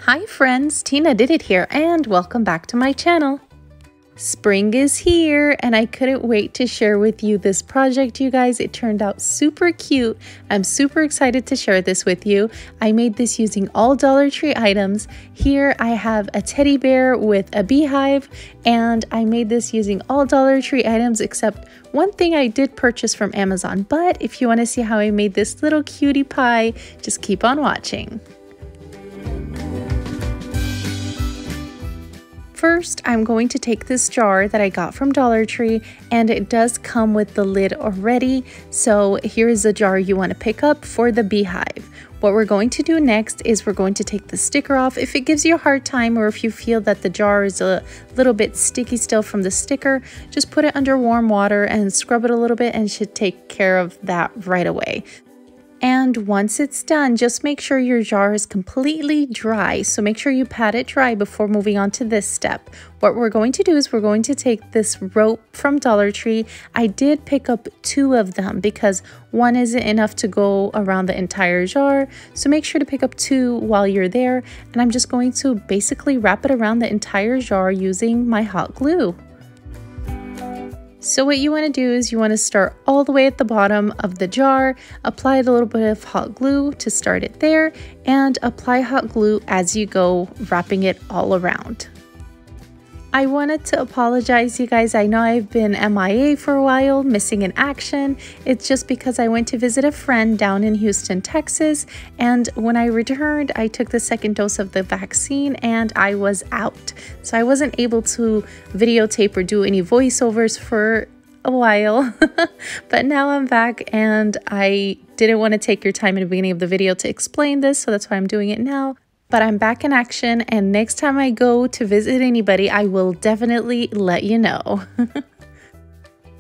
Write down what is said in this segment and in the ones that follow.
Hi friends, Tina did it here and welcome back to my channel. Spring is here and I couldn't wait to share with you this project, you guys. It turned out super cute. I'm super excited to share this with you. I made this using all Dollar Tree items. Here I have a teddy bear with a beehive, and I made this using all Dollar Tree items except one thing I did purchase from Amazon. But if you want to see how I made this little cutie pie, just keep on watching. First, I'm going to take this jar that I got from Dollar Tree, and it does come with the lid already. So here's the jar you want to pick up for the beehive. What we're going to do next is we're going to take the sticker off. If it gives you a hard time or if you feel that the jar is a little bit sticky still from the sticker, just put it under warm water and scrub it a little bit and it should take care of that right away. And once it's done, just make sure your jar is completely dry. So make sure you pat it dry before moving on to this step. What we're going to do is we're going to take this rope from Dollar Tree. I did pick up 2 of them because one isn't enough to go around the entire jar. So make sure to pick up 2 while you're there. And I'm just going to basically wrap it around the entire jar using my hot glue. So what you want to do is you want to start all the way at the bottom of the jar, apply a little bit of hot glue to start it there, and apply hot glue as you go, wrapping it all around. I wanted to apologize, you guys. I know I've been MIA for a while, missing in action. It's just because I went to visit a friend down in Houston, Texas, and when I returned, I took the second dose of the vaccine and I was out. So I wasn't able to videotape or do any voiceovers for a while, but now I'm back and I didn't want to take your time in the beginning of the video to explain this, so that's why I'm doing it now. But I'm back in action, and next time I go to visit anybody, I will definitely let you know.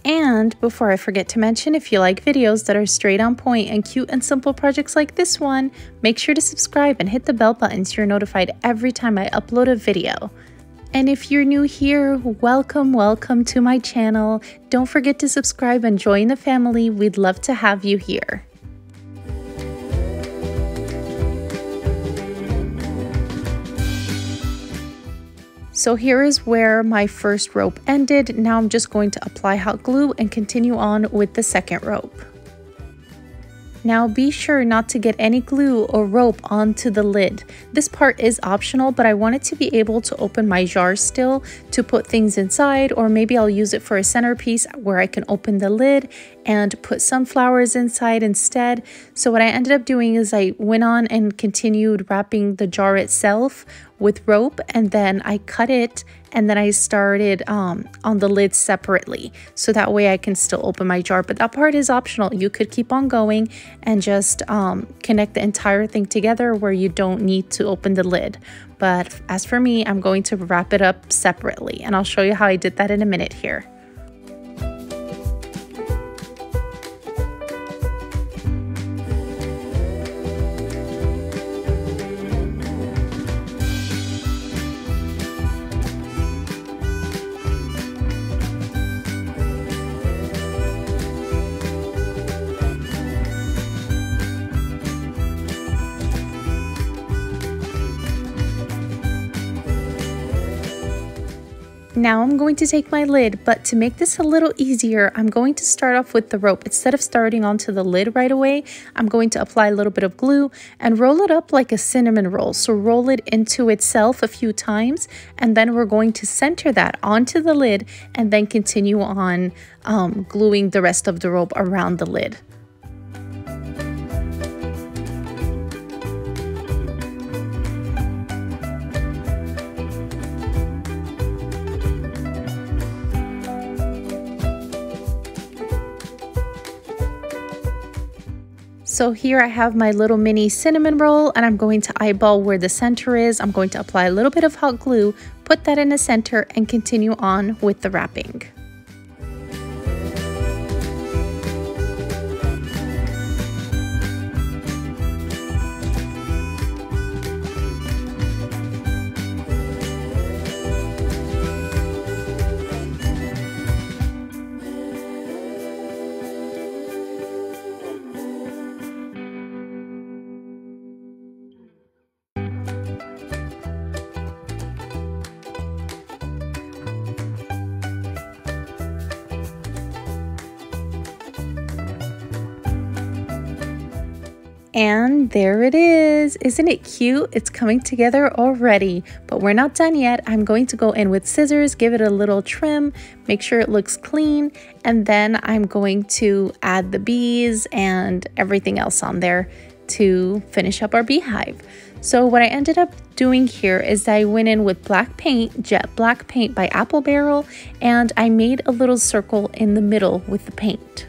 And before I forget to mention, if you like videos that are straight on point and cute and simple projects like this one, make sure to subscribe and hit the bell button so you're notified every time I upload a video. And if you're new here, welcome to my channel. Don't forget to subscribe and join the family. We'd love to have you here. So here is where my first rope ended. Now I'm just going to apply hot glue and continue on with the second rope. Now be sure not to get any glue or rope onto the lid. This part is optional, but I wanted to be able to open my jar still to put things inside, or maybe I'll use it for a centerpiece where I can open the lid and put some flowers inside instead. So what I ended up doing is I went on and continued wrapping the jar itself with rope, and then I cut it and then I started on the lid separately, so that way I can still open my jar. But that part is optional. You could keep on going and just connect the entire thing together where you don't need to open the lid. But as for me, I'm going to wrap it up separately, and I'll show you how I did that in a minute here. Now I'm going to take my lid, but to make this a little easier, I'm going to start off with the rope. Instead of starting onto the lid right away, I'm going to apply a little bit of glue and roll it up like a cinnamon roll. So roll it into itself a few times, and then we're going to center that onto the lid and then continue on gluing the rest of the rope around the lid. So here I have my little mini cinnamon roll, and I'm going to eyeball where the center is. I'm going to apply a little bit of hot glue, put that in the center, and continue on with the wrapping. And there it is. Isn't it cute? It's coming together already, but we're not done yet. I'm going to go in with scissors, give it a little trim, make sure it looks clean, and then I'm going to add the bees and everything else on there to finish up our beehive. So what I ended up doing here is I went in with black paint, jet black paint by Apple Barrel, and I made a little circle in the middle with the paint.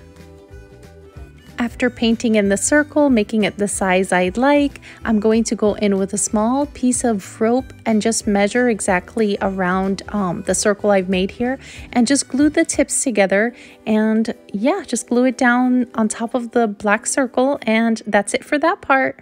After painting in the circle, making it the size I'd like, I'm going to go in with a small piece of rope and just measure exactly around the circle I've made here and just glue the tips together, and yeah, just glue it down on top of the black circle, and that's it for that part.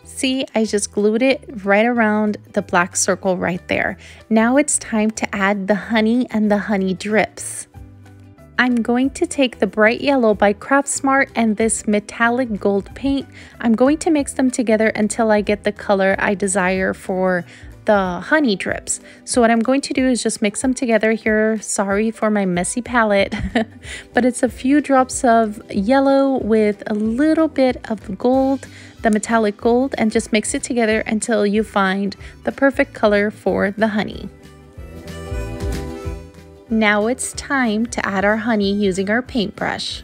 See, I just glued it right around the black circle right there. Now it's time to add the honey and the honey drips. I'm going to take the bright yellow by Craft Smart and this metallic gold paint. I'm going to mix them together until I get the color I desire for the honey drips. So what I'm going to do is just mix them together here. Sorry for my messy palette, but it's a few drops of yellow with a little bit of gold, the metallic gold, and just mix it together until you find the perfect color for the honey. Now it's time to add our honey using our paintbrush.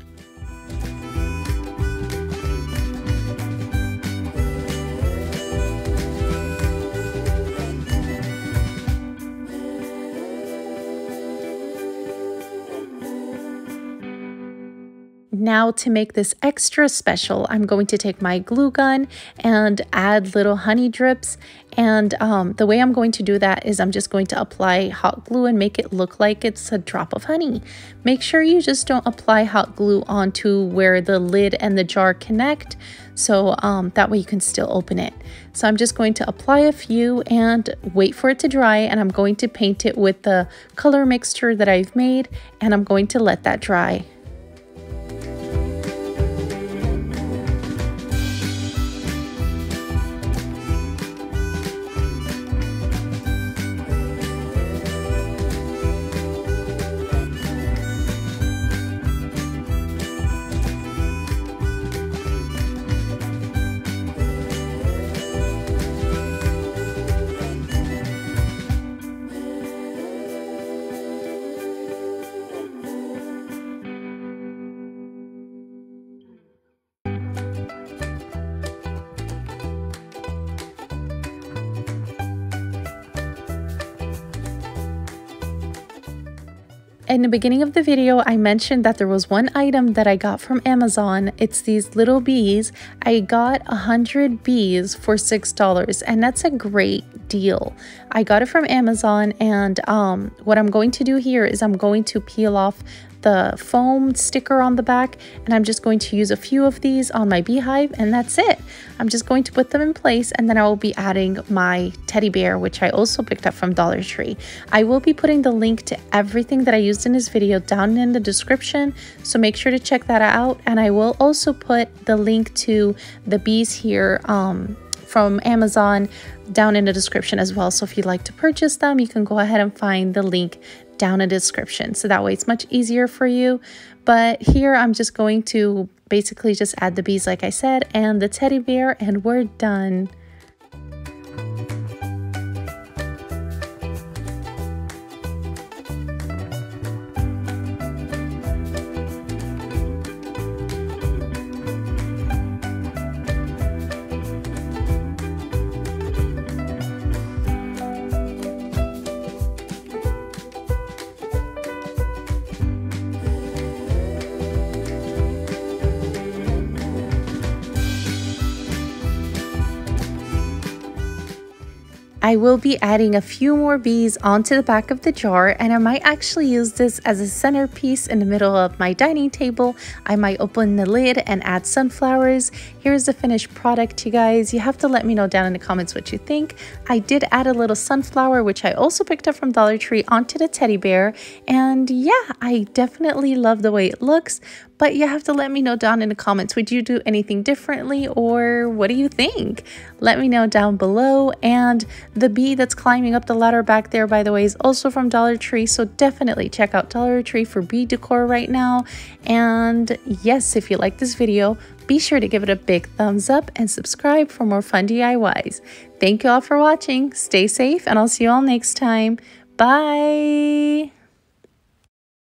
Now to make this extra special, I'm going to take my glue gun and add little honey drips. And the way I'm going to do that is I'm just going to apply hot glue and make it look like it's a drop of honey. Make sure you just don't apply hot glue onto where the lid and the jar connect, so that way you can still open it. So I'm just going to apply a few and wait for it to dry, and I'm going to paint it with the color mixture that I've made, and I'm going to let that dry. In the beginning of the video, I mentioned that there was one item that I got from Amazon. It's these little bees. I got 100 bees for $6, and that's a great deal. I got it from Amazon, and what I'm going to do here is I'm going to peel off the foam sticker on the back, and I'm just going to use a few of these on my beehive, and that's it. I'm just going to put them in place, and then I will be adding my teddy bear, which I also picked up from Dollar Tree. I will be putting the link to everything that I used in this video down in the description, so make sure to check that out. And I will also put the link to the bees here from Amazon down in the description as well. So if you'd like to purchase them, you can go ahead and find the link down in the description, so that way it's much easier for you. But here I'm just going to basically just add the bees like I said and the teddy bear, and we're done. I will be adding a few more bees onto the back of the jar, and I might actually use this as a centerpiece in the middle of my dining table. I might open the lid and add sunflowers. Here's the finished product, you guys. You have to let me know down in the comments what you think. I did add a little sunflower, which I also picked up from Dollar Tree, onto the teddy bear, and yeah, I definitely love the way it looks. But you have to let me know down in the comments, would you do anything differently, or what do you think? Let me know down below. And The bee that's climbing up the ladder back there, by the way, is also from Dollar Tree, so definitely check out Dollar Tree for bee decor right now. And yes, if you like this video, be sure to give it a big thumbs up and subscribe for more fun DIYs. Thank you all for watching. Stay safe, and I'll see you all next time. Bye!